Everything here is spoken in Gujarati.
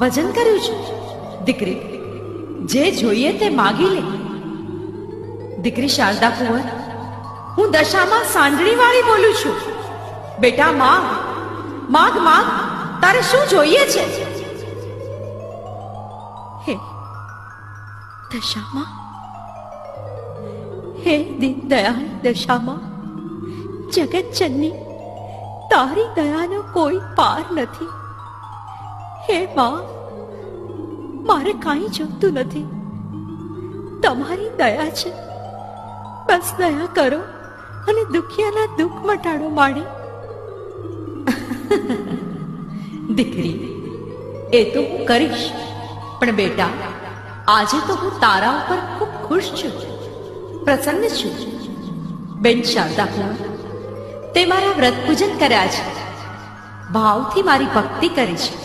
ભજન કર્યું છે. દીકરી, જે જોઈએ તે માગી લે. દીકરી શારદા કુંવર, હું દશામાં સાંડણીવાળી બોલું છું. બેટા માગ, માગ માગ, તારે શું જોઈએ છે? હે દશામાં, હે દીન દયાળ દશામાં, જગત જનની તારી દયાનો કોઈ પાર નથી. હે માં, મારે કાંઈ જોતું નથી, તમારી દયા છે. બસ દયા કરો અને દુખિયાના દુઃખ મટાડો માડી. દીકરી, એ તો હું કરીશ, પણ બેટા આજે તો હું તારા ઉપર ખૂબ ખુશ છું, પ્રસન્ન છું. બેન શારદા કુંવર, તે મારા વ્રત પૂજન કર્યા છે, ભાવથી મારી ભક્તિ કરી છે.